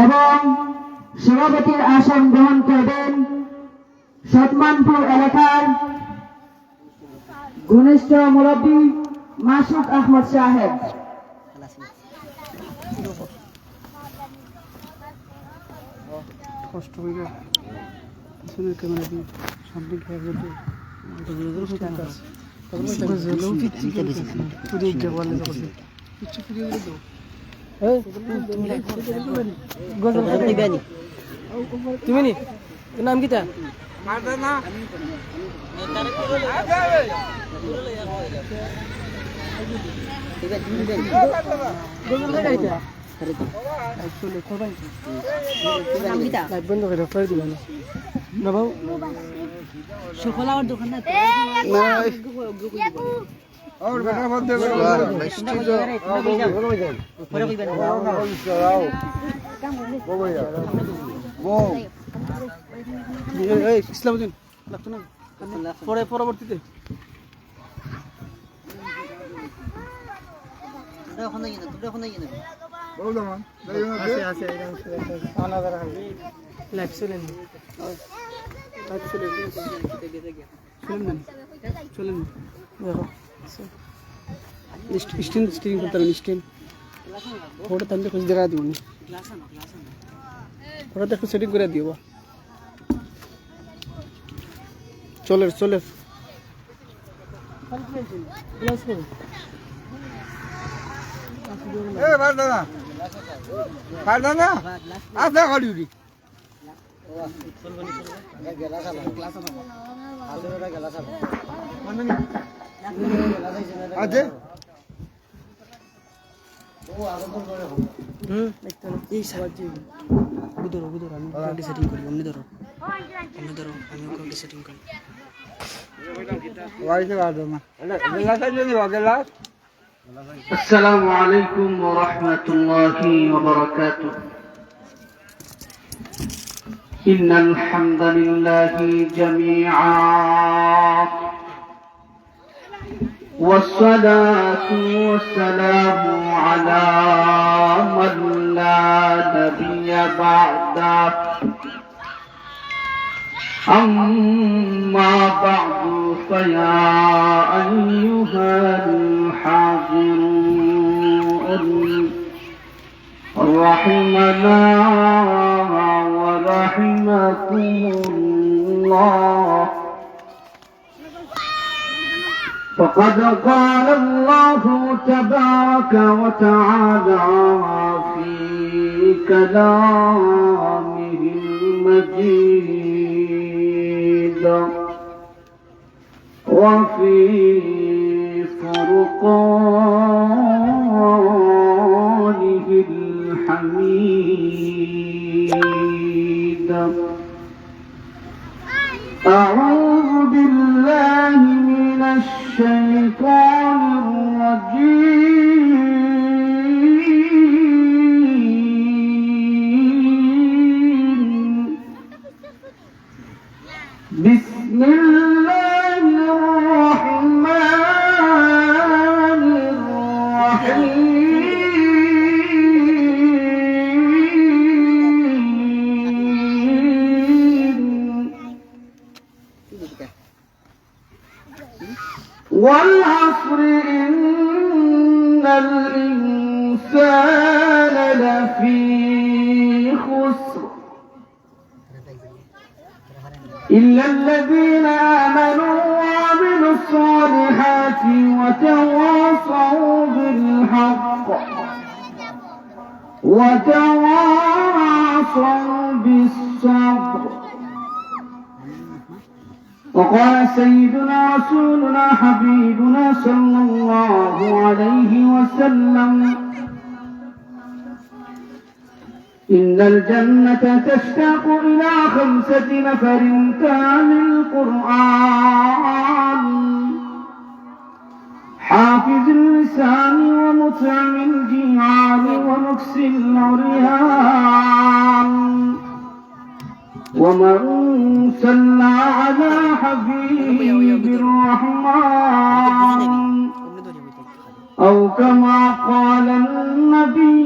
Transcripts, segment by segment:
এবং সভাপতির আসন গ্রহণ করবেন সতমানপুর এলাকার ঘনিষ্ঠ মুরব্বী মাসুদ আহমদ সাহেব। কষ্ট করে শুনে ক্যামেরা দিয়ে সামনে খেয়ে তুমি নি নাম কিতা সফলাওয়ার দোকান না ইসলামউদ্দিন লাগতো না পরে পরবর্তীতে চলেন দেখো স্টিং করতে হবে স্টিং ওটা তাহলে খুঁজে দেখা দিব ওটা একটু সেটিং করে দিব চলে এই সাহায্যে বুধর আমি সেটিং করি অমনি ধরো আমি ওকে সেটিং করি السلام عليكم ورحمة الله وبركاته. إن الحمد لله جميعا والصلاة والسلام على من لا نبي بعده. أما بعد فيا أيها الحاضرون رحمنا ورحمكم الله. فقد قال الله تبارك وتعالى في كلامه المجيد وفي فرقانه الحميد. أعوذ بالله من الشيطان الرجيم. بسم الله الرحمن الرحيم. والعصر إن الإنسان لفي خسر إلا الذين آمنوا وعملوا الصالحات وتواصوا بالحق وتواصوا بالصبر. وقال سيدنا رسولنا حبيبنا صلى الله عليه وسلم: إن الجنة تشتاق إلى 5 نفر تالي القرآن حافظ اللسان ومطعم الجيعان ومكس العريان ومن صلى على حبيب الرحمن أو كما قال النبي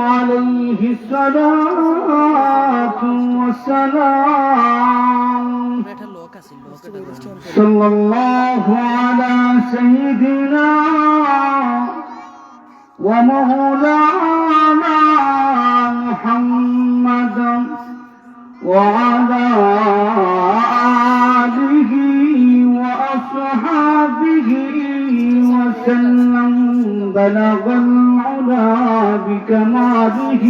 عليه عليه الصلاة والسلام এটা লোক আছে লোক صلى الله على سيدنا ومولانا محمد وعلى آله وأصحابه وسلم بلغ العلا بكماله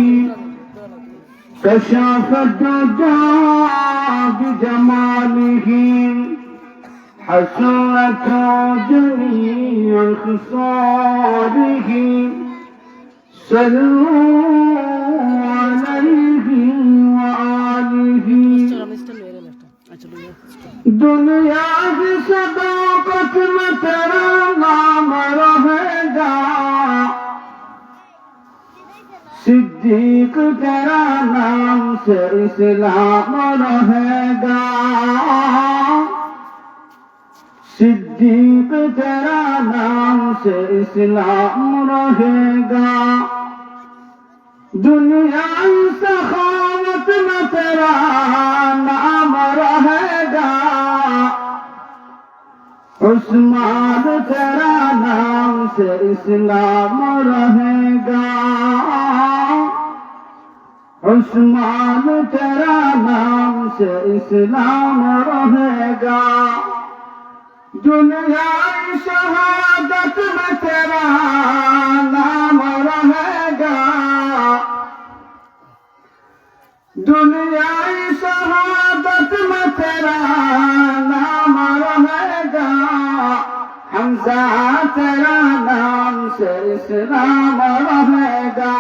كشف الدجى بجماله حسنت جميع خصاله صلوا عليه وآله আচ্ছা লইয়া दुनिया की सदाकत में तेरा नाम रहेगा सिद्दीक तेरा नाम से इस्लाम रहेगा सिद्दीक तेरा नाम से इस्लाम रहेगा दुनिया सखावत में तेरा नाम रहेगा उस्मान तेरा नाम से इस्लाम रहेगा उस्मान तेरा नाम से इस्लाम रहेगा दुनिया शहादत में तेरा नाम रहेगा दुनिया शहादत में तेरा नाम रहेगा हमजा तेरा नाम से इस्लाम रहेगा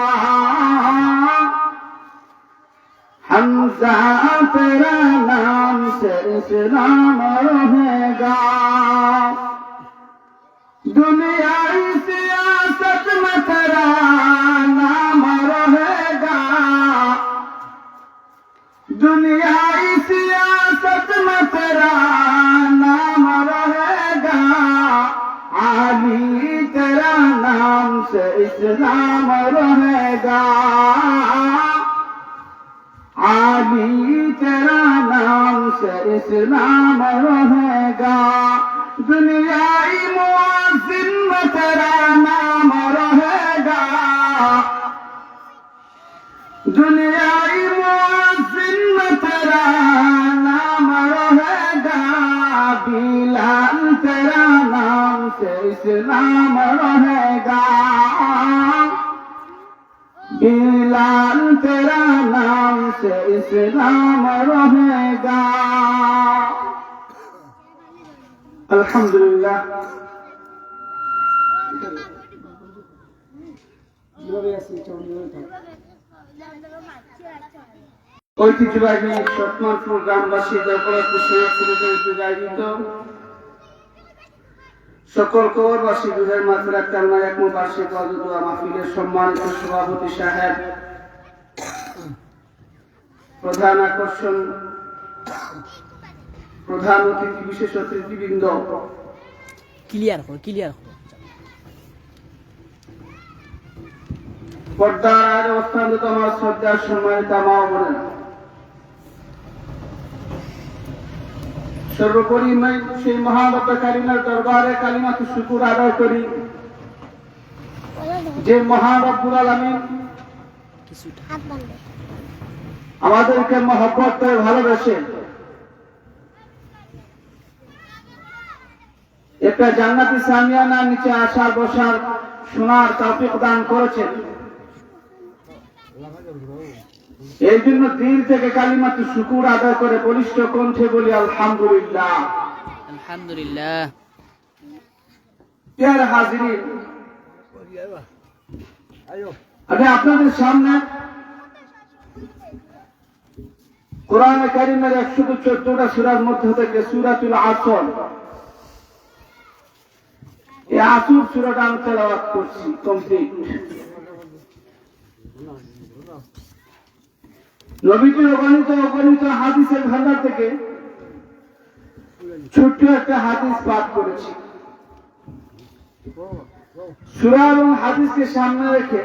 हमजा तेरा नाम से इस्लाम रहेगा दुनिया सियासत में तेरा नाम रहेगा दुनियाई सियासत में तेरा नाम रहेगा आली तेरा नाम से इस्लाम रहेगा आली तेरा नाम से इस्लाम रहेगा दुनियाई मुआज़िन में तेरा नाम रहेगा दुनियाई मुआज़िन में तेरा नाम रहेगा बिलाल तेरा नाम से इस्लाम रहेगा बिलाल तेरा नाम से इस्लाम रहेगा अल्हम्दुलिल्लाह ঐতিহ্যবাহী সতমানপুর গ্রামবাসী আয়োজিত সকল কবরবাসী দুধের মাত্রা কালমা এক বার্ষিক ওয়াজুদুয়া মাহফিলের সম্মানিত সভাপতি সাহেব প্রধান আকর্ষণ প্রধান অতিথি বিশেষ অতিথিবৃন্দ ক্লিয়ার করো পর্দার অবস্থানরত আমার শ্রদ্ধার সম্মানিত মা ও বোনেরা, সর্বোপরি সেই মহানব্য কালিমার দরবারে কালিমাতু শুকুর আদায় করি যে মহান রব্বুল আলামিন আমাদেরকে মহব্বত করে ভালোবেসে একটা জান্নাতি সামিয়ানার নিচে আসার বসার শোনার তৌফিক দান করেছেন। এই জন্য দিল থেকে কালিমাতু শুকুর আদায় করে বলিষ্ঠ কণ্ঠে বলি আলহামদুলিল্লাহ। আলহামদুলিল্লাহ। প্রিয় হাজিরিন, আমি আপনাদের সামনে কোরআনে কারিমের 114টা সূরার মধ্যে থেকে সূরাতুল আসর, এই আসর সূরাটা আমি তেলাওয়াত করছি কমপ্লিট। নবীজির অগণিত হাদিসের ভান্ডার থেকে ছোট্ট একটা হাদিস পাঠ করেছি। সূরা এবং হাদিসকে সামনে রেখে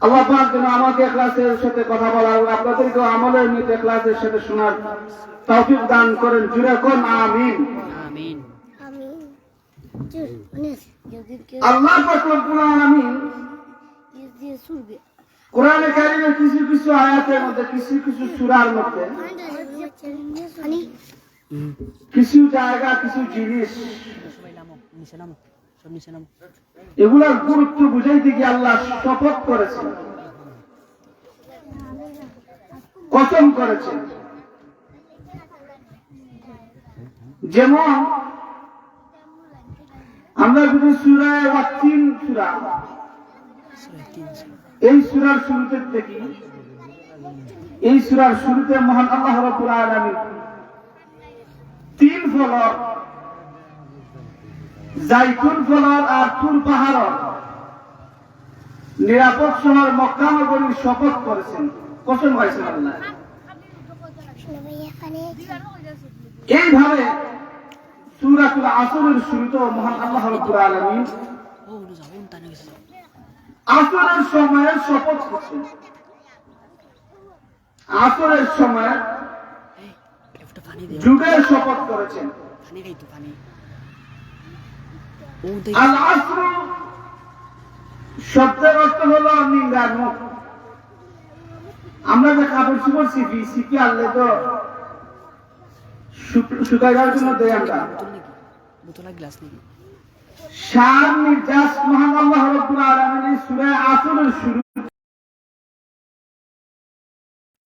আল্লাহ পাক যেন আমাকে ইখলাসের সাথে কথা বলার এবং আপনাদেরকে আমলের নিতে ইখলাসের সাথে শোনার তৌফিক দান করেন। জুড়ে কোন আমিন। আমিন। আল্লাহ পাক রব্বুল আলামিন কোরআনে কারীমের কিছু কিছু আয়াতের মধ্যে, কিছু কিছু সূরার মধ্যে, কিছু জায়গা, কিছু জিনিস, সবাই নামো, নিচে নামো, সব নিচে নামো। এগুলার গুরুত্ব বুঝাইতে গিয়ে আল্লাহ শপথ করেছেন, কসম করেছেন। যেমন আমরা যদি সূরা ওয়াক্কিন সূরা, এই সূরার শুরুতে দেখি, এই সূরার শুরুতে মহান আল্লাহ রাব্বুল আলামিন তিন ফলক, জাইতুন ফলক আর তুর পাহাড় নিরাপদ শহর মক্কা নগরীর শপথ করেছেন, কসম করেছেন আল্লাহ। এইভাবে সূরাতুল আসরের শুরুতে মহান আল্লাহ রাব্বুল আলামিন ও যাও টানে গেছে। আসরের সময়ের শপথ করছেন, আসরের সময় এই একটা পানি দে, যুগের শপথ করেছেন। পানি খাই তো পানি। ও আল আসর শব্দের অর্থ হলো নিংড়ার মুখ। আমরা যে কাপড় চোপড় সিপি, সিপি আনলে তো শুকাই যাওয়ার জন্য দেয় আমরা। বোতল নাকি? বোতল আর গ্লাস নাকি? শান নির্যাস মহান আল্লাহ রাব্বুল আলামিন সূরা আসরের শুরু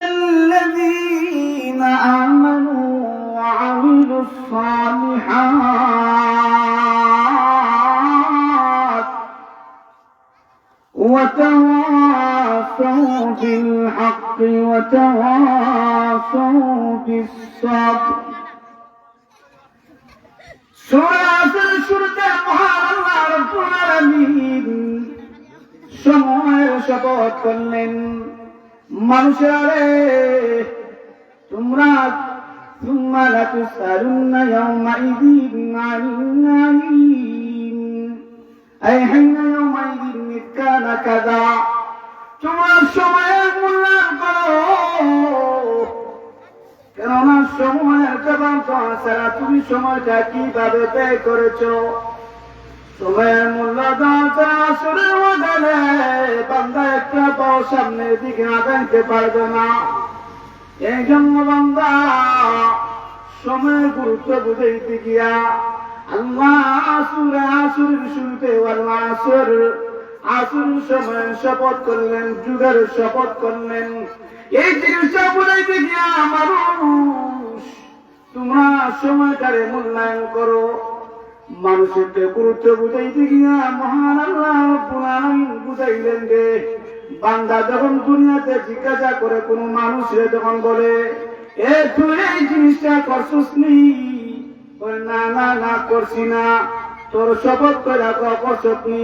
الذين آمنوا وعملوا الصالحات وتواصوا بالحق وتواصوا بالصبر। সূরা আসরের শুরুতে মহান আল্লাহ রাব্বুল আলামিন সময়ের শপথ করলেন। মানুষেরা তোমরা সুম্মা লাতুসআলুন্না ইয়াওমাইযিন আনিন নাঈম, আই হিনা ইয়াওমাইযিন মিসকানা কাযা। তোমরা সময়ের মূল্যায়ন করো, কেননা সময়ের জবাব দেওয়া ছাড়া তুমি সময়টা কিভাবে ব্যয় করেছো। সময়ের মূল্য দেওয়া ছাড়া আসরের ময়দানে বান্দা একটা পাও সামনের দিকে আগাইতে পারবে না। এই জন্য বান্দা সময়ের গুরুত্ব বুঝাইতে গিয়া আল্লাহ সূরা আসরের শুরুতে আল্লাহ আসরের সময়ের শপথ করলেন, যুগের শপথ করলেন। এই জিনিসটা বুঝাইতে গিয়া মানুষ তোমরা সময়টারে মূল্যায়ন করো। মানুষেরকে গুরুত্ব বুঝাইতে গিয়া মহান আল্লাহ রাব্বুল আলামিন বুঝাইলেন যে বান্দা যখন দুনিয়াতে জিজ্ঞাসা করে কোন মানুষের যখন বলে এ তুই এই জিনিসটা করছিস নি, না না না করছি না, তোর শপথ করে করছিস নি।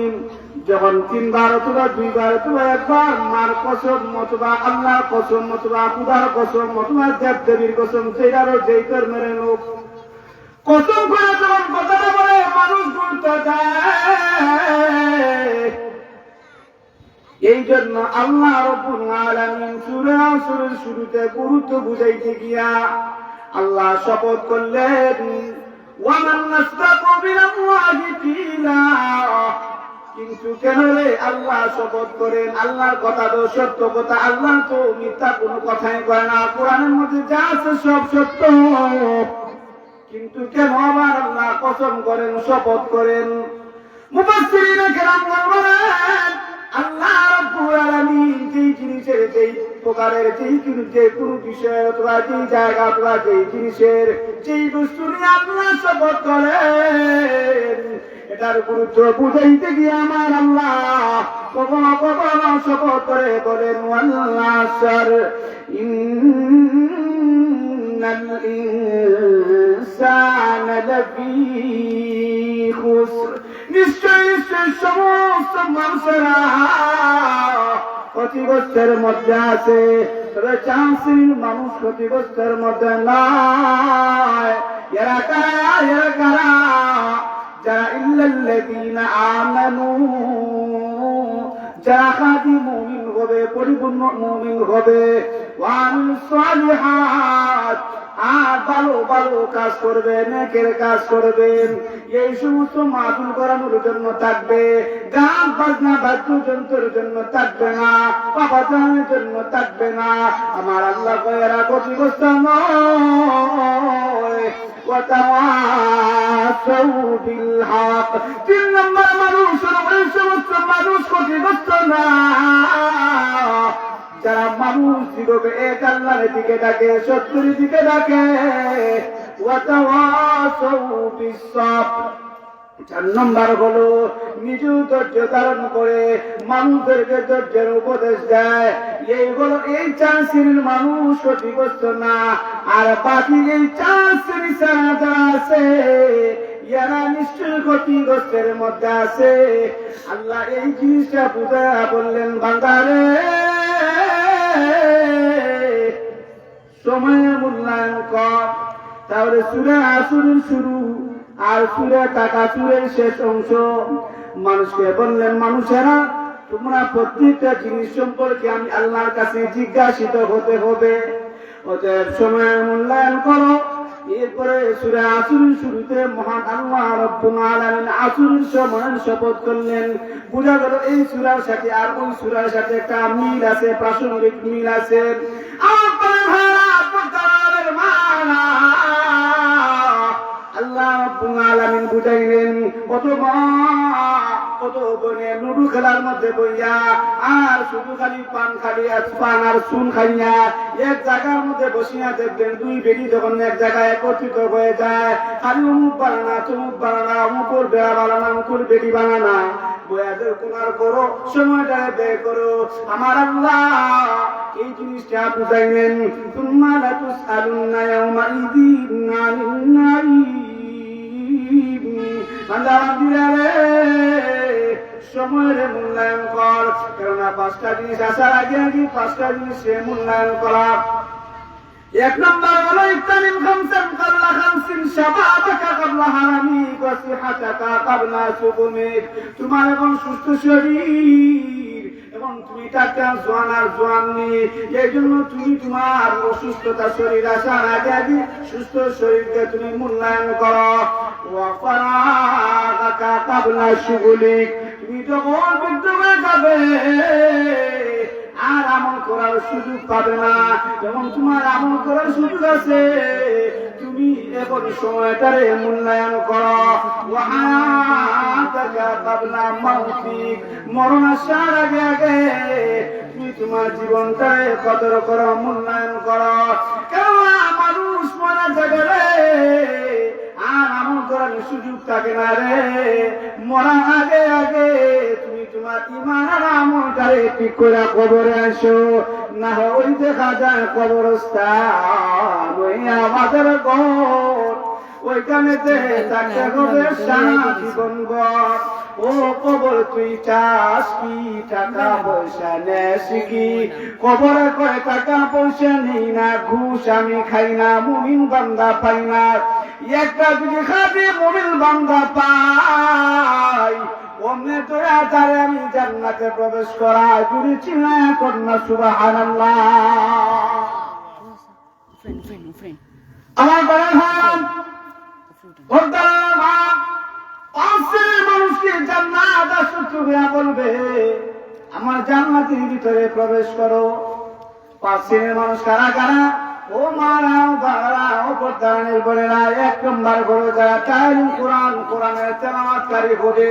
যখন তিনবার অথবা দুইবার অথবা একবার মার কসম অথবা আল্লাহর কসম অথবা খুদার কসম অথবা দেব দেবীর কসম, সেটারও যেই তোর মেরে লোক কসম করে যখন কথাটা বলে মানুষ গুরুত্ব দেয়। এই জন্য আল্লাহ রাব্বুল আলামিন সূরা আসরের শুরুতে গুরুত্ব বুঝাইতে গিয়া আল্লাহ শপথ করলেন ওয়ামান নাসতাকু বিল্লাহি কিলা। কিন্তু কেন রে আল্লাহ শপথ করেন? আল্লাহর কথা তো সত্য কথা, আল্লাহ তো মিথ্যা কোনো কথাই কয় না। কোরআনের মধ্যে যা আছে সব সত্য, কিন্তু কেন আবার আল্লাহ কসম করেন, শপথ করেন? মুফাসসিরিন কেরাম বলেন আল্লাহ রাব্বুল আলামিন যেই জিনিসের, যেই প্রকারের, যে কোনো বিষয় অথবা যেই জায়গা অথবা যেই জিনিসের, যেই বস্তু নিয়ে আল্লাহ শপথ করেন, এটার গুরুত্ব বুঝাইতে গিয়ে আমার আল্লাহ কখনো কখনো শপথ করে বলেন ওয়াল আসর ইন্নাল ইনসানা লাফি খুসর। নিশ্চয় নিশ্চয় সমস্ত মানুষেরা ক্ষতিগ্রস্তের মধ্যে আছে, তবে 4 শ্রেণীর মানুষ ক্ষতিগ্রস্তের মধ্যে নয়। এরা কারা? যারা ইল্লাল্লাযীনা আমানু, যারা খাদি মুমিন হবে, পরিপূর্ণ মুমিন হবে। ওয়া আমিলুস সালিহাত, আর ভালো ভালো কাজ করবে, নেকের কাজ করবেন। এই সমস্ত মাহফিল করানোর জন্য থাকবে, গান বাজনা বাদ্যযন্ত্রের জন্য থাকবে না, বাবা জানের জন্য থাকবে না। আমার আল্লাহ কয়েরা ক্ষতিগ্রস্ত নয়। ওয়াতাওয়াসাউ বিল হক। 3 নম্বর মানুষ হলো ওই সমস্ত মানুষ ক্ষতিগ্রস্ত না যারা মানুষ দিগকে এক আল্লাহর দিকে ডাকে, সত্যের দিকে ডাকে। ওয়াতাওয়াসাউ বিস সাবর। 4 নম্বর হলো নিজে ধৈর্য ধারণ করে মানুষদেরকে ধৈর্যের উপদেশ দেয়। এইগুলো এই 4 শ্রেণীর মানুষ ক্ষতিগ্রস্ত না। আর বাকি এই 4 শ্রেণী ছাড়া যারা আছে এরা নিশ্চয় ক্ষতিগ্রস্তের মধ্যে আছে। আল্লাহ এই জিনিসটা বুঝা বললেন, বান্দারে সময়ের মূল্যায়ন কর। তাহলে সূরা আসরের শুরু আর সূরা তাকাসুরের শেষ অংশ মানুষকে বললেন, মানুষেরা তোমরা প্রত্যেকটা জিনিস সম্পর্কে আমি আল্লাহর কাছে জিজ্ঞাসিত হতে হবে, অতএব সময়ের মূল্যায়ন করো। এরপরে সূরা আসরের শুরুতে মহান আল্লাহ রাব্বুল আলামিন আসরের সময়ের শপথ করলেন। বোঝা গেল এই সূরার সাথে আর ওই সূরার সাথে একটা মিল আছে, প্রাসঙ্গিক মিল আছে। আল্লাহ রাব্বুল আলামিন বুঝাইলেন, কত বনে লুডু খেলার মধ্যে বইয়া আর শুধু খালি পান আর চুন খাইয়া এক জায়গার মধ্যে বসিয়া দেখবেন 2 বেটি যখন এক জায়গায় একত্রিত হয়ে যায়, খালি অমুক বানানা তমুক বানানা, অমুকুর বেড়া বানানা অমুকুর বেটি বানানা, বয়াদের কুমার করো, সময়টা ব্যয় করো। আমার আল্লাহ এই জিনিসটা বুঝাইলেন, তুম্মা লা তুসআলুন্না ইয়াওমাইযিন আনিন নাঈম। সময়ের মূল্যায়ন কর, কেননা 5টা জিনিস আসার আগে 5টা জিনিসের মূল্যায়ন করা। 1 নম্বর হলো ইফতানিম খামসান কাবলা খামসিন, শাবাবাকা কাবলা হারামিক ওয়া সিহাতাকা কাবলা সুকুমিক। তোমার এখন সুস্থ শরীর এবং তুমি টাটকা জোয়ান আর জোয়ানি, এই জন্য তুমি তোমার অসুস্থতা শরীর আসার আগে সুস্থ শরীরকে তুমি মূল্যায়ন করো। ওয়া ফারাগাকা কাবলা শুগুলিক, তুমি যখন বৃদ্ধ হয়ে যাবে আর আমল করার সুযোগ পাবে না, যেমন তোমার আমল করার সুযোগ আছে, তুমি এখন সময়টারে মূল্যায়ন করো। ওয়া হায়াতাকা কাবলা মাউতিক, মরণ আসার আগে তুমি তোমার জীবনটারে কদর করো, মূল্যায়ন করো। কেননা মানুষ মারা যাবে রে, আর আমল করার সুযোগ থাকে না রে। মরার আগে তুমি তোমার ঈমান আর আমলটারে ঠিক করে কবরে আসো, না হয় ওই দেখা যায় কবরস্থান, ওই আমাদের ঘর, ওইখানেতে থাকতে হবে সারা জীবনভর। ও কবর তুই চাস কি, টাকা পয়সা নেস কি? কবরে কয় টাকা পয়সা নেই না, ঘুষ আমি খাই না, মুমিন বান্দা পাই না। একটা যদি খাবি মুমিন বান্দা পাই, অমনে তোরা তারে আমি জান্নাতে প্রবেশ করা। যদি চিল্লায় কন্যা সুবহানাল্লাহ। আমার বড় ভাই মানুষকে জান্নাত আসুয়া বলবে, আমার জান্নাতের ভিতরে প্রবেশ করো। 5 শ্রেণীর মানুষ কারা কারা? ও মারাও দাঁড়াও পর্দানের বোনেরা, 1 নম্বর করো যারা তালিম কোরআনের তেলাওয়াতকারী হবে।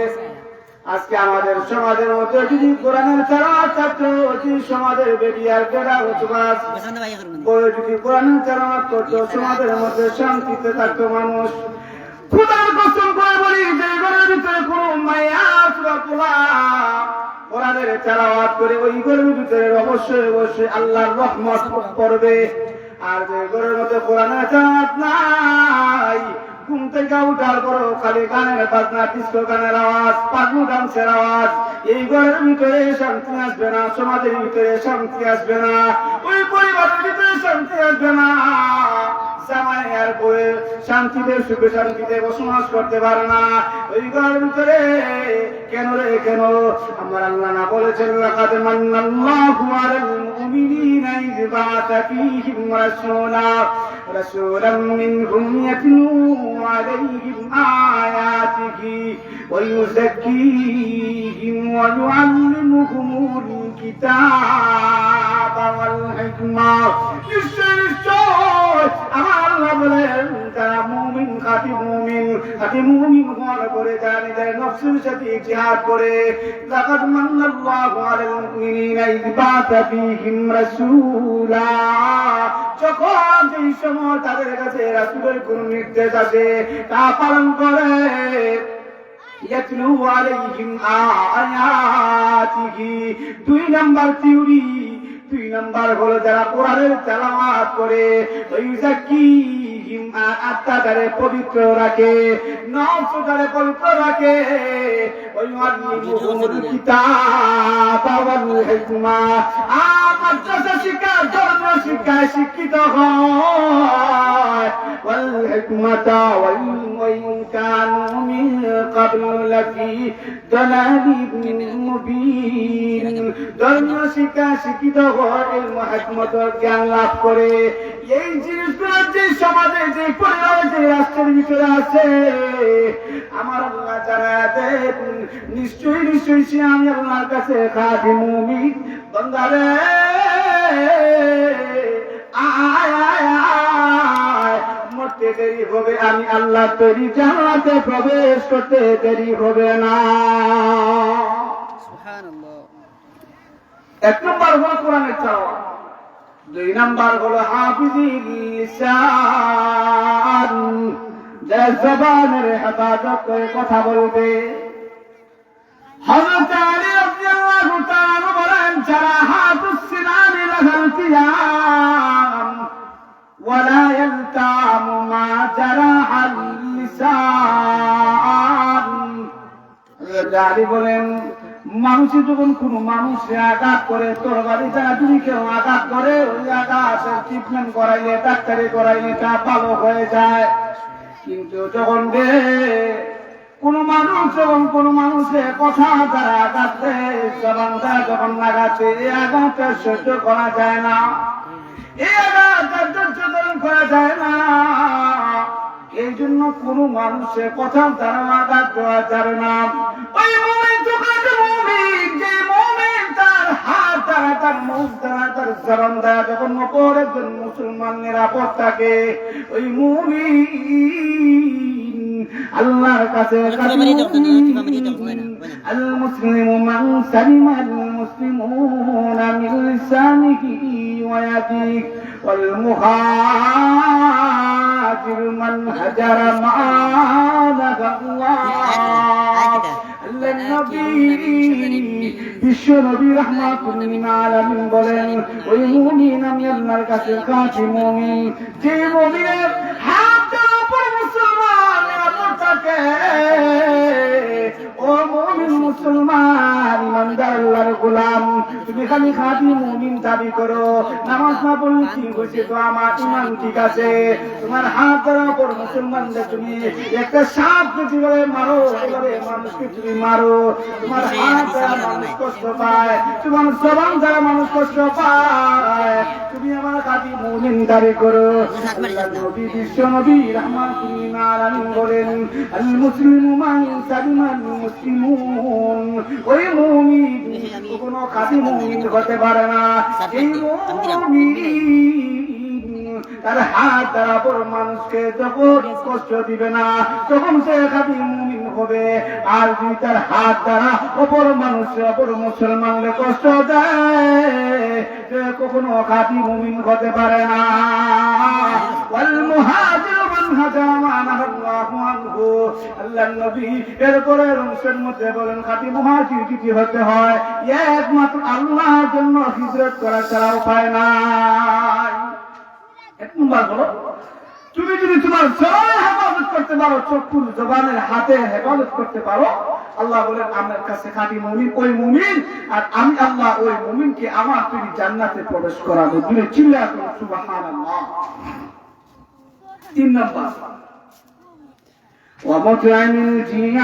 আজকে আমাদের সমাজের মধ্যে যদি কোরআনের তেলাওয়াত থাকতো, যদি সমাজের বেরিয়ার বেড়া হতো, যদি কোরআনের তেলাওয়াত করতো, সমাজের মধ্যে শান্তিতে থাকতো মানুষ। খোদার কসম করে বলি, যে ঘরের ভিতরে কোন মায়া কোরআনের তেলাওয়াত করে ওই ঘরের ভিতরে অবশ্যই আল্লাহর রহমত পড়বে। আর যে ঘরের মধ্যে কোরআনের তেলাওয়াত নাই, ঘুম থেকে উঠার পর খালি গানের বাজনা, ডিস্কো গানের আওয়াজ, পাগলু ডান্সের আওয়াজ, এই ঘরের ভিতরে শান্তি আসবে না, সমাজের ভিতরে শান্তি আসবে না, ওই পরিবারের ভিতরে শান্তি আসবে না। জামাই আর বউয়ের শান্তিতে সুখে শান্তিতে বসবাস করতে পারে না, ওই ঘরের ভিতরে কেন রে কেন? আমার আল্লাহ না বলেছেন লাকাদ মান্নাল্লাহু আলাল মুমিনিনা ইয বা'আসা ফীহিম রাসূলান মিনহুম ইয়াতলু আলাইহিম আয়াতিহি ওয়া ইউযাক্কিহিম ওয়া ইউআল্লিমুহুমুল কিতাবা ওয়াল হিকমা। নিশ্চয় আমার আল্লাহ বলেন যারা মুমিন খাঁটি মুমিন হওয়ার পরে যারা নিজের নফসের সাথে জিহাদ করে, লাকাদ মান্নাল্লাহু আলাল মুমিনিনা ইয বা'আসা ফীহিম রাসূলা, যখন যেই সময় তাদের কাছে রাসূলের কোন নির্দেশ আছে তা পালন করে, ইয়াতলু আলাইহিম আয়াতিহি, 2 নাম্বার থিওরি, 2 নাম্বার হলো যারা কোরআনের তেলাওয়াত করে, ইউযাক্কিহিম, আত্মাটারে পবিত্র রাখে, নফসটারে পবিত্র রাখে, ওয়াইউআল্লিমুহুমুল কিতাবা ওয়াল হিকমা, মাদ্রাসা শিক্ষা ধর্ম শিক্ষায় শিক্ষিত হয়, ওয়াল হিকমাতা ওয়াইন কানু মিন ক্বাবলু লাফি দালালিন মুবিন, ধর্ম শিক্ষা শিক্ষিত হয়, ইলম হিকমতের জ্ঞান লাভ করে। এই জিনিসগুলো যে সমাজে যে পরিবারে যে রাষ্ট্রের ভিতরে আছে আমার আল্লাহ জানায় দেন, নিশ্চয়ই নিশ্চয়ই সে আমি আল্লাহর কাছে খাঁটি মুমিন বান্দারে, আয় আয় আয়, মরতে দেরি হবে, আমি আল্লাহ তৈরি জান্নাতে প্রবেশ করতে দেরি হবে না। সুবহানাল্লাহ। 1 নম্বর হলো কোরআনের তেলাওয়াত, 2 নাম্বার হলো হাফিজিল লিসান, যে জবানের হেফাজত করে কথা বলবে। হযরত আলী রাদিয়াল্লাহু তাআলা বলেন জারাহাতুস সিনানি লাহাল কিয়াম ওয়ালা ইয়ালতামু মা জারাহাল লিসান। হযরত আলী বলেন মানুষে যখন কোন মানুষে আঘাত করে, তরবারি দ্বারা যদি কেউ আঘাত করে, ওই আঘাতের ট্রিটমেন্ট করাইলে, ডাক্তারি করাইলে তা ভালো হয়ে যায়। কিন্তু যখন কোন মানুষের কথা দ্বারা আঘাত দেয়, জবান দ্বারা যখন লাগাচ্ছে, এই আঘাতটা সহ্য করা যায় না, এই আঘাতটা সহ্য করা যায় না। এই জন্য কোন মানুষের কথা দ্বারা আঘাত দেওয়া যাবে না। ওই মুমিন তো কাজে মুমিন, যে মুমিন তার হাত দ্বারা, তার মুখ দ্বারা, তার জবান দ্বারা যখন অপর একজন মুসলমান নিরাপদ থাকে, ওই মুমিন আল্লাহর কাছে আল মুসলিমু মান সালিমাল মুসলিমুনা মিন লিসানিহি ওয়া ইয়াদিহি ওয়াল মুহাজির মান হাজারা মা নাহাল্লাহ। বিশ্ব নবী রাহমাতুল লিল আলামিন বলেন ওই মুমিন আমি আল্লাহর কাছে খাঁটি মুমিন, যে মুমিনের হাতের উপর মুসলমান নিরাপদ থাকে, ও মুমিন মুসলমান ইমানদার আল্লাহর গোলাম, তুমি খালি খাঁটি মুমিন দাবি করো, নামাজ না পড়লে ঠিক হয়েছে তো আমার ইমান ঠিক আছে, তোমার হাতের উপর মুসলমানদের তুমি একটা সাপ যেভাবে মারো এভাবে মানুষকে তুমি মারো, তোমার হাত দ্বারা মানুষ কষ্ট পায়, তোমার জবান দ্বারা মানুষ কষ্ট পায়, তুমি আমার খাঁটি মুমিন দাবি করো। নবী বিশ্ব নবী রাহমাতুল লিল আলামিন বলেন আল মুসলিমু মান সালিমাল মুসলিমুন, ওই মুমিন কোনো খাঁটি মুমিন হতে পারে না এই মুমিন তার হাত দ্বারা অপর মানুষকে যখন কষ্ট দিবে না তখন সে খাঁটি মুমিন হবে। আর যদি তার হাত দ্বারা অপর মানুষকে, অপর মুসলমানকে কষ্ট দেয়, সে কখনো খাঁটি মুমিন হতে পারে না। ওয়াল মুহাজিরু মান হাজারা মা নাহাল্লাহু আনহু, আল্লাহর নবী এরপরে রংসের মধ্যে বলেন খাঁটি মুহাজির কি হতে হয়, একমাত্র আল্লাহর জন্য হিজরত করা ছাড়া উপায় নাই। 1 নম্বর হলো তুমি যদি তোমার জবানের হেফাজত করতে পারো, চক্ষুর জবানের হাতে হেফাজত করতে পারো, আল্লাহ বলেন আমার কাছে খাঁটি মুমিন ওই মুমিন, আর আমি আল্লাহ ওই মুমিনকে আমার তৈরি জান্নাতে প্রবেশ করাবো। তুমি চিল্লায়া করো সুবহানাল্লাহ। 3 নম্বর ওয়ামতাইনিল জিয়ান,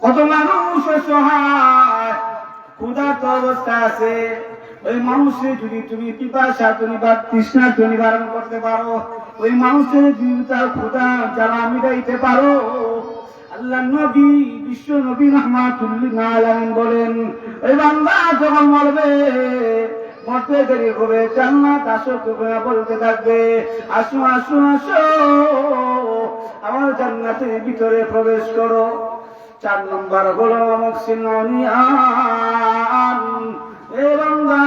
কত মানুষ অসহায় ক্ষুধার্ত অবস্থা আছে, ওই মানুষের যদি তুমি পিপাসা বা তৃষ্ণা নিবারণ করতে পারো, ওই মানুষের যদি তার ক্ষুধা জ্বালা মিটাইতে পারো, আল্লাহ নবী বিশ্ব নবী রাহমাতুল্লিল আলামিন বলেন, ওই বান্দা যখন মরবে, মরতে দেরি হবে, জান্নাত আসো তোমরা বলতে থাকবে, আসো আসো আসো আমার জান্নাতের ভিতরে প্রবেশ করো। 4 নম্বর হলো মুহসিনুনিয়ান, এ বান্দা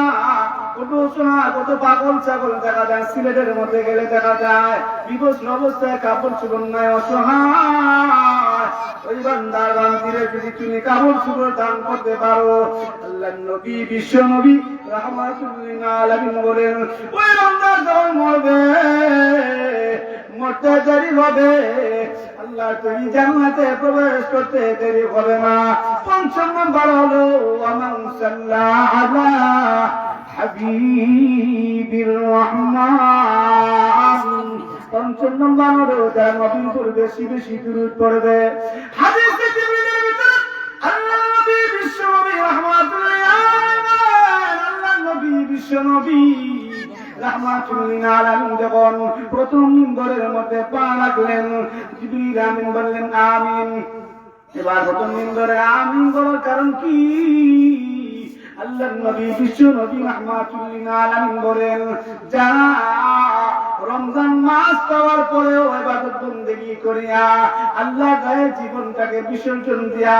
কত সোনা কত পাগল ছাগল দেখা যায়, সিলেটের মধ্যে গেলে দেখা যায় বিবস্ত্র অবস্থায় কাপড় চোপড় নাই, অসহায়, ওই বান্দার বান্দিরে যদি তুমি কাপড় চোপড় দান করতে পারো, আল্লাহর নবী বিশ্ব নবী রাহমাতুল্লিল আলামিন বলেন, ওই বান্দার যখন মরবে, মরতে দেরি হবে, আল্লাহ তুমি জান্নাতে প্রবেশ করতে দেরি হবে না। 5 নম্বর হলো ওয়ামান সাল্লাল্লাহু আলা হাবিবির রহমান, 5 নম্বর হলো যারা নবীর উপর বেশি বেশি দুরূদ পড়বে। হাদিসে জিবরিলের ভিতরে আল্লাহ নবী বিশ্ব নবী রাহমাতুল্লিল আলামিন, আল্লাহ নবী বিশ্ব নবী রাহমাতুল্লিল আলামিন যখন প্রথম মিম্বরের মধ্যে পা রাখলেন, জিবরিল আমিন বললেন আমিন। এবার প্রথম মিম্বরে আমিন বলার কারণ কি? আল্লাহর নবী বিশ্ব নবী রাহমাতুল্লিল আলামিন বলেন, যারা রমজান মাস পাওয়ার পরেও ইবাদত বন্দেগী করিয়া আল্লাহর গায়ে জীবনটাকে বিসর্জন দিয়া,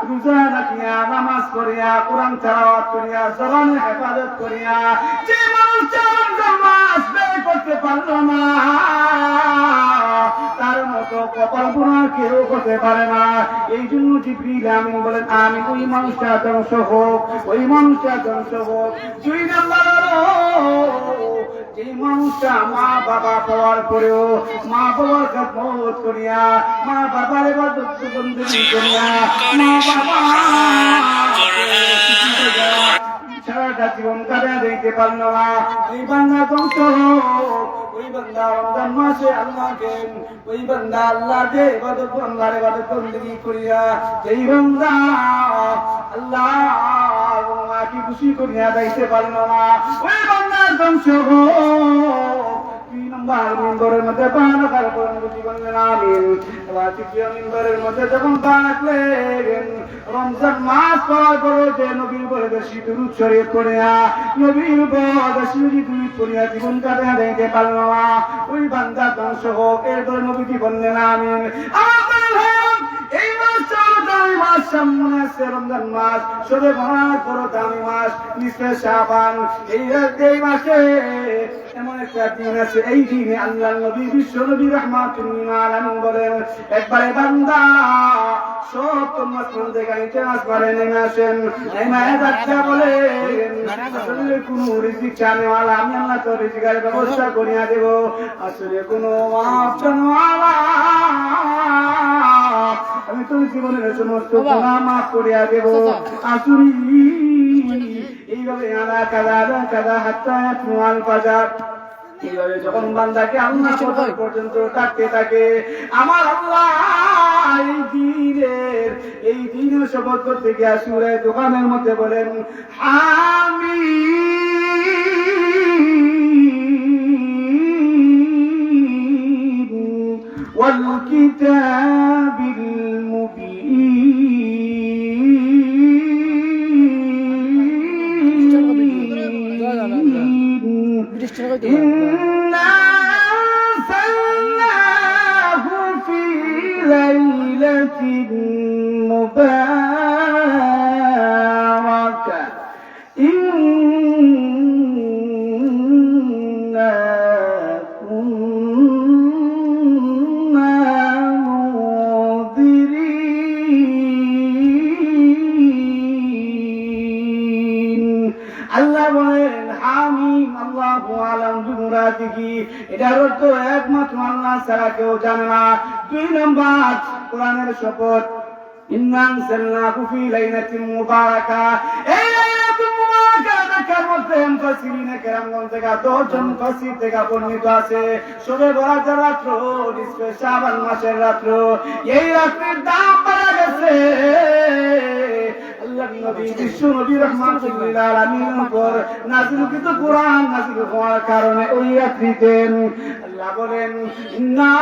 রোজা রাখিয়া, নামাজ পড়িয়া, কোরআন তেলাওয়াত করিয়া, জবানের হেফাজত করিয়া যে মানুষ রমজান মাস ব্যয় করতে পারল না, তার মতো কপাল পোড়া কেউ হতে পারে না। এই জন্য জিবরিল আমিন বলেন আমিন, ওই মানুষটা ধ্বংস হোক, ওই মানুষটা ধ্বংস হোক। 2 নম্বর যে মানুষটা মা বাবা পাওয়ার পরেও মা বাবার খেদমত করিয়া, মা বাবার ইবাদত বন্দেগী করিয়া, মা বাবা সারাটা জীবন কাটিয়ে দিতে পারল না, ওই বান্দা ধ্বংস হোক। ওই বান্দা রমজান মাসে আল্লাহকে, ওই বান্দা আল্লাহকে ইবাদত বন্দেগী করিয়া, এই বান্দা আল্লাহকে খুশি করিয়া দিতে পারল না, ওই বান্দা ধ্বংস হোক। 2 নম্বর মিম্বরের মধ্যে পা রাখার পর নবী বললেন আমিন। এবার 3 মিম্বরের মধ্যে যখন পা রাখলেন, রমজান মাস পাওয়ার পরও যে নবীর উপরে বেশি দুরূদ শরীফ পড়িয়া, নবীর উপর বেশি বেশি দুরূদ পড়িয়া জীবন কাটিয়ে দিতে পারল না, ওই বান্দা ধ্বংস হোক। এরপর নবীজি বললেন আমিন। এই মাসটা দামি মাস, সামনে আছে রমজান মাস, সবে বরাত বড় দামি মাস, নিসফে শাবান। এই মাসে এমন একটা দিন আছে, এই দিনে আল্লাহর নবী বিশ্ব নবী রাহমাতুল্লিল আলামিন বলেন, একবারে বান্দা সব তোমার গাড়িতে আসবারে নেমে আসেন, যাত্রা বলেন আসলে কোন রিজিক চানেওয়ালা আমি আল্লাহ তো রিজিকের ব্যবস্থা করিয়া দেব, আসলে কোনো মাপওয়ালা আমি তোর জীবনের সমস্ত গুনাহ মাফ করিয়া দেব। আসুরি এইভাবে আলা কাদা হাত্তা ইয়াতনুল ফাজর, এইভাবে যখন বান্দাকে আল্লাহ পর্যন্ত ডাকতে থাকে, আমার আল্লাহ এই দিনের শপথ করতে গিয়ে সূরা দোকানের মধ্যে বলেন হামিম ওয়াল কিতাবিল মুবিন مباركة إنا كنا منذرين। আল্লাহ বলেন হামিম, আল্লাহু আলাম বিমুরাদিহি, এটার অর্থ একমাত্র আল্লাহ ছাড়া কেউ জানে না। 2 নম্বর কোরআনের শপথ, ইন্না আনজালনাহু ফি লাইলাতিন মুবারাকা, এই লাইলাতুল মুবারাকা লেখার মধ্যে মুফাসসিরিনে কেরামগণ থেকে 10 জন মুফাসসির থেকে বর্ণিত আছে শবে বরাতের রাত্র নিসফে শাবান মাসের রাত্র এই রাত্রির দাম বাড়া গেছে আল্লাহর নবী বিশ্ব নবী রাহমাতুল লিল আলামিনের উপর নাযিলকৃত কোরআন নাযিল হওয়ার কারণে ওই রাত্রিতে আল্লাহ বলেন ইন্না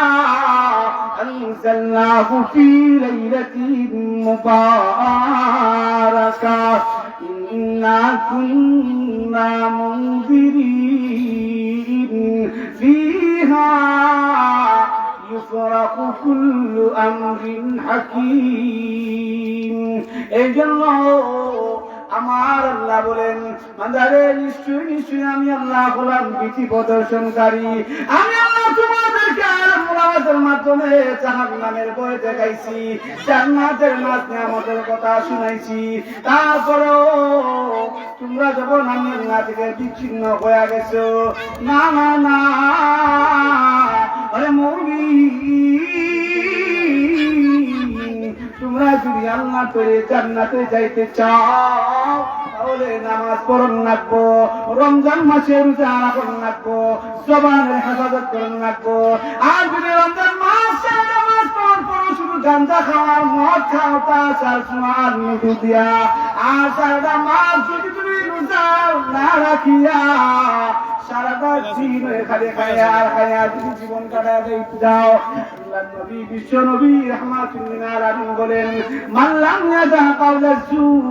আনজালনাহু ফি লাইলাতিন মুবারাকা ইন্না কুন্না মুনজিরিন ফিহা يفرق كل أمر حكيم এই জন্য আমার আল্লাহ বলেন বান্দারে নিশ্চয়ই নিশ্চয়ই আমি আল্লাহ হলাম ভীতি প্রদর্শনকারী আমি আল্লাহ তোমাদেরকে মুনাজাতের মাধ্যমে জাহান্নামের ভয় দেখাইছি জান্নাতের নাজ নিয়ামতের কথা শুনাইছি তারপরেও তোমরা যখন আমি আল্লাহ থেকে বিচ্ছিন্ন হয়ে গেছো না না না আরে মুমিন তোমরা যদি আল্লাহ করে জান্নাতে যাইতে চাও তাহলে নামাজ পড়ন লাগবো রমজান মাসে রোজা রাখুন লাগবো জবানের হেফাজত করুন লাগবো আর যদি রমজান মাসে নামাজ পড়ন পড়ো শুধু গাঁজা খাওয়ার মদ খাও তাছাড়া তোমার মধু দিয়া আর সারা মাস যদি তুমি রোজা না রাখিয়া সারাটা দিন খালি খায়া আর খায়া তুমি জীবন কাটায় দিতে যাও আল্লাহর নবী বিশ্ব নবী রাহমাতুল লিল আলামিন বলেন মান লাম ইয়াদা কাওলা যুর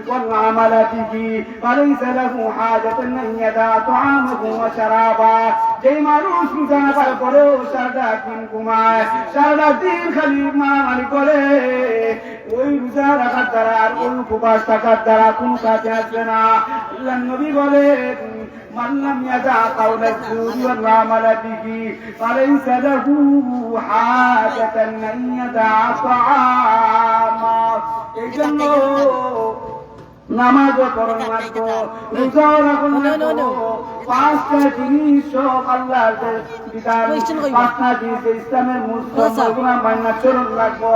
ওয়াল আমালা বিহি ফালাইসা লাহু হাজাতুন আন ইয়াদা তাআমাহু ওয়া শারাবা যেই মানুষ রোজা রাখার পরেও সারাটা দিন ঘুমায় সারাটা দিন খালি মারামারি করে ওই রোজা রাখার দ্বারা আর ওই উপবাস থাকার দ্বারা কোনো কাজে আসবে না আল্লাহর নবী বলেন من لم يدع قول الزور والعمل به فليس له حاجة أن يدع طعاما এইজন্য নামাজও পড়ন লাগবো রোজাও রাখুন লাগবো পাঁচটা জিনিস সব আল্লাহর বিধান পাঁচটা জিনিস ইসলামের মূল স্তম্ভগুলো মাইনা চলন লাগবো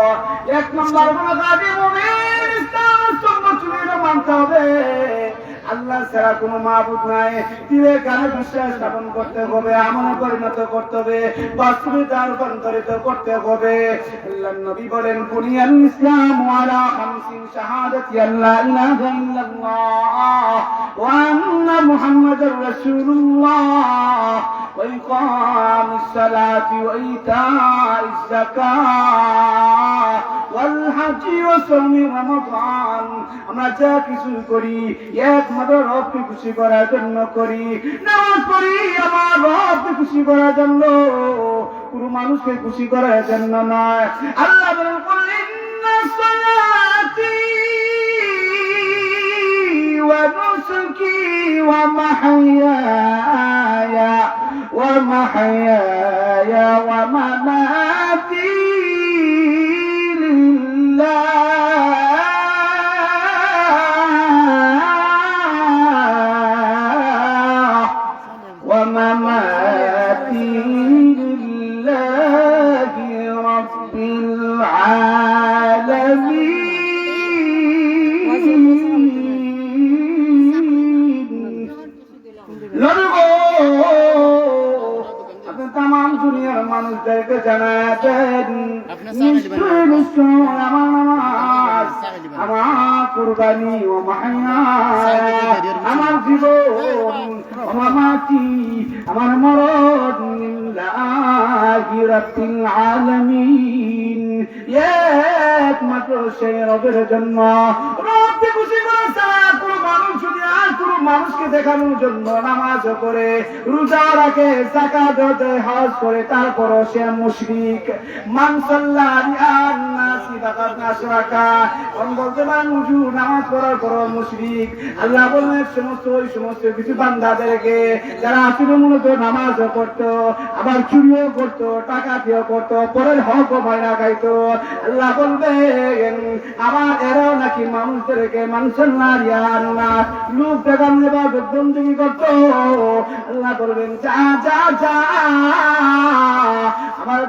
এক নম্বর হলো গাদি মুমিন ইসলামের স্তম্ভ চুরিয়ে মানতে হবে আল্লাহ ছাড়া কোনো মাবুদ নাই দিলে কানে বিশ্বাস স্থাপন করতে হবে আমলে পরিণত করতে হবে বাস্তবিকতা রূপান্তরিত করতে হবে আল্লাহর নবী বলেন বুনিয়াল ইসলাম আলা খামসিন শাহাদাতি আল্লা ইলাহা ইল্লাল্লাহ ওয়া আন্না মুহাম্মাদুর রাসূলুল্লাহ ওয়া ইকামিস সালাতি ওয়া ইতাইজ যাকাত ওয়াল হজ্জি ওয়া সাওমি রমাদান আমরা যা কিছু করি একমাত্র রবকে খুশি করার জন্য করি নামাজ পড়ি আমার রবকে খুশি করার জন্য পুরো মানুষকে খুশি করার জন্য নয় আল্লাহ বলেন কুল ইন্না সালাতি ওয়া নুসুকি ওয়া মাহইয়ায়া ওয়া মামাতি ومماتي لله رب العالمين तमाम दुनियार মানুষদেরকে জানাতেন নিশ্চয় নিশ্চয় আমার নামাজ আমার কুরবানি ও মাহিয়া আমার জীবন আমার মাটি আমার মরণ লিল্লাহি রাব্বিল আলামিন একমাত্র সেই রবের জন্য রবকে খুশি করে ছাড়া কোনো মানুষ যদি আর কোনো মানুষকে দেখানোর জন্য নামাজ করে রোজা রাখে যাকাত দেয় হজ করে তারপরও সে মুশরিক মান সাল্লাল্লাহু আলাইহি নাসি ফাকাদ আশরাকা কোন বলতে মানুষ নামাজ পড়ার পর মুশরিক আল্লাহ বলেন ওই সমস্ত কিছু বান্দাদেরকে যারা আসলে মূলত নামাজ পড়তো আবার চুরিও করতো টাকা দিয়ে করতো পরের হক মাইনা খাইতো আল্লাহ বলবেন আমার এরাও নাকি মানুষদেরকে মানসাল্লাহু আল্লাহ লোক দেখান নেবা বন্দী করতো আল্লাহ বলবেন যা যা যা আমার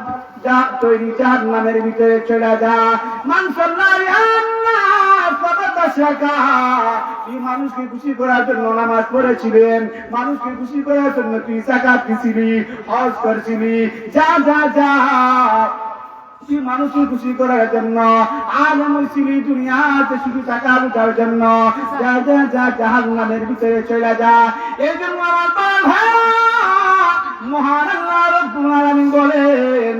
যা তৈরি জাহান্নামের ভিতরে চলে যা মানসাল্লাহু আল্লাহ ফাকাদ তুই মানুষকে খুশি করার জন্য নামাজ পড়েছিলেন, মানুষকে খুশি করার জন্য তুই যাকাত দিছিলি, হজ করছিলি, যা যা যা তুই মানুষকে খুশি করার জন্য আলম হয়েছিলি দুনিয়াতে শুধু টাকা লুটার জন্য, যা যা যা জাহান্নামের ভিতরে চলে যা। এই জন্য আমার ভাই মহান আল্লাহ রাব্বুল আলামিন বলেন,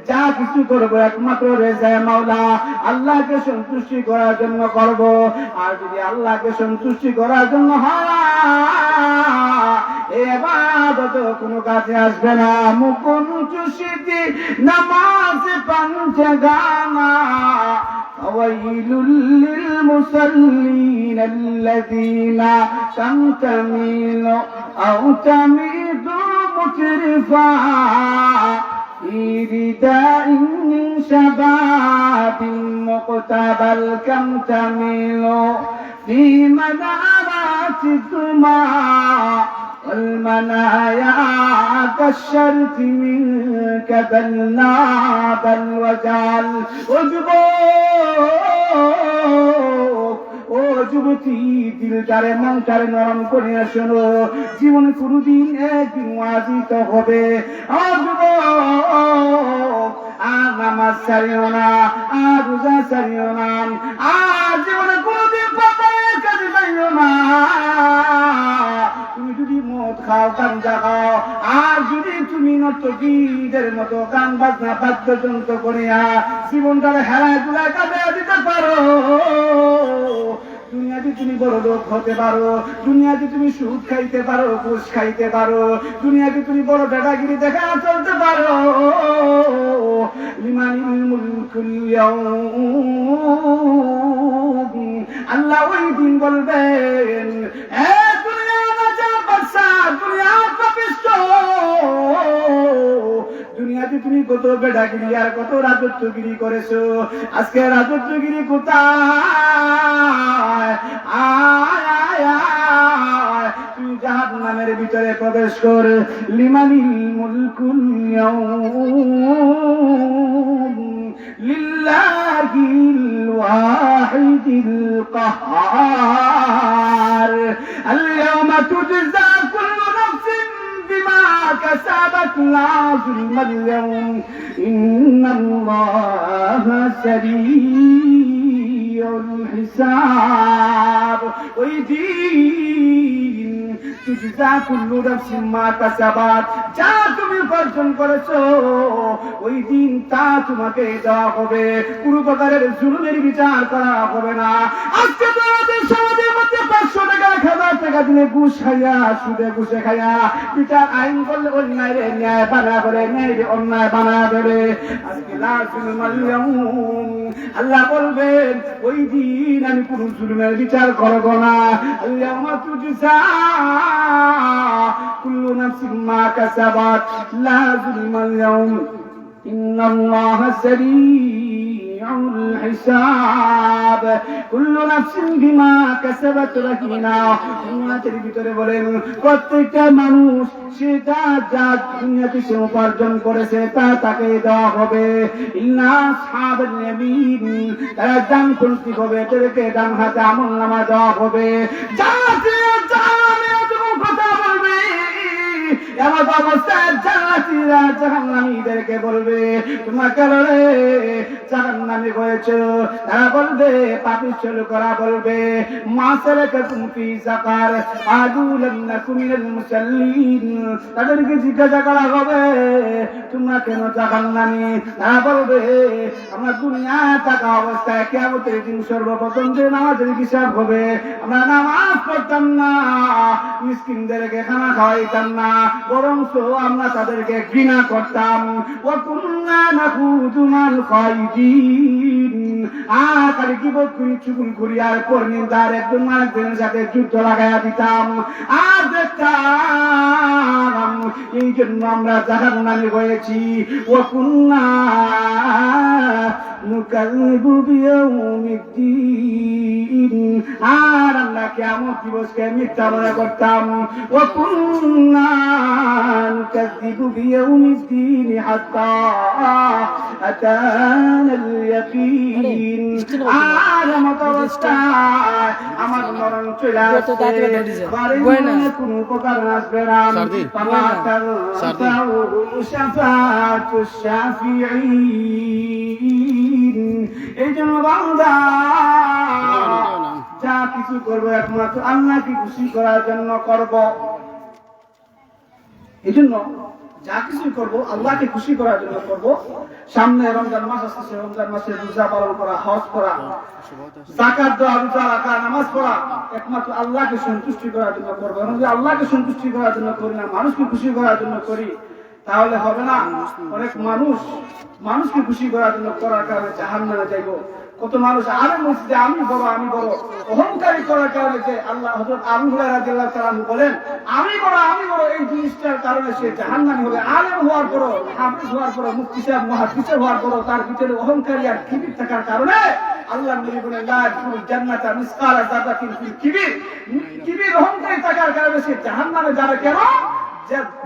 যা কিছু করবো একমাত্র রেজায়ে মাওলা, আল্লাহকে সন্তুষ্টি করার জন্য করব। আর যদি আল্লাহকে সন্তুষ্টি করার জন্য হয় এই ইবাদত কোনো কাজে আসবে না। মুকুন চুষিতি নামাজ পাঞ্চে গানা ওয়াইলুল লিল মুসাল্লিন আল্লাযীনা তামতামিলু আও তামিদু মুতরিফা في رداء من شباب مقتبل كم تميل في منارات الدماء والمنايا كالشرف منك بل ناب الوجال ও যুবতী, দিলটারে মনটারে নরম করে শোনো, জীবনে কোনদিন একদিন ওয়াজিত হবে। আর নামাজ ছাড়িও না, আর রোজা ছাড়িও না, আর জীবনে কোনদিন পাপের কাজে যাইও না। তুমি যদি মদ খাও, গাঞ্জা খাও, আর যদি তুমি নর্তকীদের মতো গান বাজনা বাদ্যযন্ত্র করিয়া জীবনটারে হেলায় দুলায় কাজে দিতে পারো, দুনিয়াতে তুমি বড় লোক হতে পারো, দুনিয়াতে তুমি সুদ খাইতে পারো, ঘুষ খাইতে পারো, দুনিয়াতে তুমি বড় দাদাগিরি দেখা চলতে পারো। লিমানিল মুলকুল ইয়াউম, আল্লাহ ওই দিন বলবেন, এ দুনিয়ার নাজার বাদশা, দুনিয়ার পাপিষ্ঠ, দুনিয়াতে তুমি কত বেড়াগিরি আর কত রাজত্বগিরি করেছো, আজকে রাজত্বগিরি কোথায়? আয় আয় আয়, তুই জাহান্নামের ভিতরে প্রবেশ কর। লিমানিল মুলকুল ইয়াউম লিল্লাহিল ওয়াহিদিল কাহ্হার। আল ইয়াওমা তুজজা কুল্লু নাফসিন বিমা কাসাবাত লা যুলমা আল ইয়াওম ইন্নাল্লাহা সারিউল হিসাব। ওই দিন তুজজা কুল্লু নাফসিন মা কাসাবাত, যা তুমি উপার্জন করেছো ওই দিন তা তোমাকে দেওয়া হবে, কোনো প্রকারের জুলুমের বিচার করা হবে না। আজকে তোমাদের সমাজের মধ্যে 500 টাকা 1000 টাকা দিলে ঘুষ খাইয়া, সুদে ঘুষে খাইয়া বিচার আইন করলে অন্যায় রে ন্যায় বানা করে, ন্যায় রে অন্যায় বানা দেবে। আজকে লা যুলমাল ইয়াউম, আল্লাহ বলবেন ওই দিন আমি কোনো জুলুমের বিচার করব না। আল ইয়াউমা তুজজা কুল্লু নাফসিন মা কাসাবাত লা যুলমাল ইয়াউম ইন্নাল্লাহা সারিউল হিসাব। কুল্লু নাফসিন বিমা কাসাবাত রাহিনা। দুনিয়ার ভিতরে বলেন প্রত্যেকটা মানুষ সেটা যা দুনিয়াতে সে উপার্জন করেছে তা তাকে দেওয়া হবে। ইন্না আসহাবাল ইয়ামিন, তারা ডানপন্থী হবে, তাদেরকে ডান হাতে আমলনামা দেওয়া হবে। জান্নাতে জাহান্নামে যখন কথা বলবে, এমন অবস্থায় জান্নাতীরা জাহান্নামীদেরকে বলবে তোমরা কেন রে জাহান্নামী হয়েছো? তারা বলবে, পাপিষ্ঠ লোকেরা বলবে মাসালাকাকুম ফি সাকার ক্বালু লাম নাকু মিনাল মুসাল্লিন। তাদেরকে জিজ্ঞাসা করা হবে তোমরা কেন জাহান্নামী? তারা বলবে আমরা দুনিয়ায় থাকা অবস্থায় কিয়ামতের দিন সর্বপ্রথম যে নামাজের হিসাব হবে, আমরা নামাজ পড়তাম না, মিসকিনদেরকে খানা খাওয়াইতাম না, বরং আমরা তাদেরকে ঘৃণা করতাম। ওয়া কুননা নাখুযু মাল খাইদিন, আর খালি কিবত করি, চুগুল করি, আর পরনিন্দার একজন আরেকজনের সাথে যুদ্ধ লাগাইয়া দিতাম আর দেখতাম। এই জন্য আমরা জাহান্নামী হয়েছি। ওয়া কুননা নুকাযযিবু বিয়াউমিদ্দিন, আর আল্লাহ আমরা কিয়ামত দিবসকে মিথ্যা মনে করতাম ওয়া কুন্না নুকাযযিবু বিয়াউমিদ্দিন হাত্তা আতানাল ইয়াকিন আর মতবস্তায় আমার মরণ চলে আসছে কোনো উপকার আসবে না ফামাতাল শাফাতুশ শাফিঈন এই জন্য বান্দা যা কিছু করবো একমাত্র আল্লাহকে খুশি করার জন্য করব। এই জন্য যা কিছু করবো আল্লাহকে খুশি করার জন্য করব। সামনে রমজান মাস আসছে, রমজান মাসে রোজা পালন করা, হজ করা, যাকাত দেওয়া, রোজা রাখা, নামাজ পড়া একমাত্র আল্লাহকে সন্তুষ্টি করার জন্য করবো। এবং যদি আল্লাহকে সন্তুষ্টি করার জন্য করি না, মানুষকে খুশি করার জন্য করি, তাহলে হবে না। অনেক মানুষকে খুশি করার জন্য করার কারণে জাহান্নামে যাইব। কত মানুষ আরে বলছে যে আমি বড় অহংকারী করার কারণে যে আল্লাহ হযরত আবু হুরায়রা রাদিয়াল্লাহু তাআলা বলেন আমি বড় এই জিনিসটার কারণে সে জাহান্নামী হবে। আলেম হওয়ার পর, হাফেজ হওয়ার পর, মুফতি সাহেব মুহাদ্দিস হওয়ার পর তার ভিতরে অহংকারী আর কিবির থাকার কারণে আল্লাহ নবী বলেন লা ইয়াদখুলুল জান্নাতা মিসকালা যারাতিন ফিল কিবির অহংকারী থাকার কারণে সে জাহান্নামে যাবে। কেন?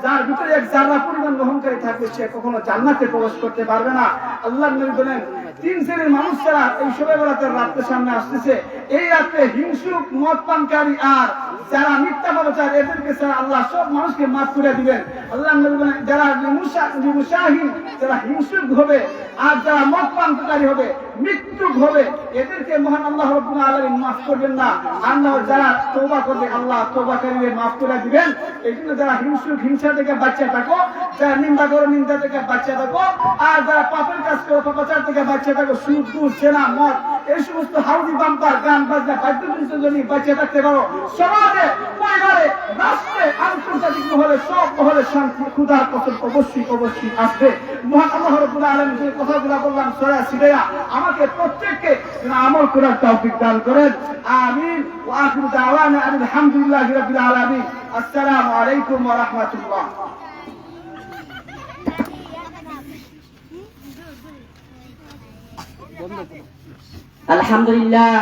যার ভিতরে এক জাররা পরিমাণ অহংকারী থাকবে সে কখনো জান্নাতে প্রবেশ করতে পারবে না। আল্লাহ নবী বলেন 3 শ্রেণীর মানুষ যারা এই শবে বরাতের রাতের সামনে আসতেছে, এই রাতে হিংসুক, মদ পানকারী আর যারা মিথ্যাবাদী এদেরকে ছাড়া আল্লাহ সব মানুষকে মাফ করে দিবেন। আল্লাহ নবী বলেন যারা মুশাহিন, যারা হিংসুক হবে আর যারা মদ পানকারী হবে, মৃত্যুক হবে, এদেরকে মহান আল্লাহ রাব্বুল আলামিন মাফ করবেন না। আল্লাহ যারা তওবা করবে আল্লাহ তওবাকারীদের মাফ করে দিবেন। এইজন্য যারা হিংসা থেকে বাঁচা থাকো, যারা নিন্দা করো নিন্দা থেকে বাঁচা থাকো, আর যারা পাপের কাজ করো পাপাচার থেকে বাঁচা থাকো, সুদ ঘুষ সেনা মদ এই সমস্ত হাউদি বাম্পার গান বাজনা বাদ্যযন্ত্রের জন্য বাঁচা থাকতে পারো। সমাজে, পরিবারে, রাষ্ট্রে, আন্তর্জাতিক মহলে সব মহলে শান্তি ক্ষুধার পতন অবশ্যই আসবে। মহান আল্লাহ রাব্বুল আলামিন যে কথাগুলো বললাম সূরা সিরায়া আমাকে প্রত্যেককে আমল করার তৌফিক দান করেন। আমিন। ওয়া আখিরু দাওয়ানা আলহামদুলিল্লাহি রাব্বিল আলামিন। আসসালামু আলাইকুম ওয়া রাহমাতুল্লাহ। আলহামদুলিল্লাহ।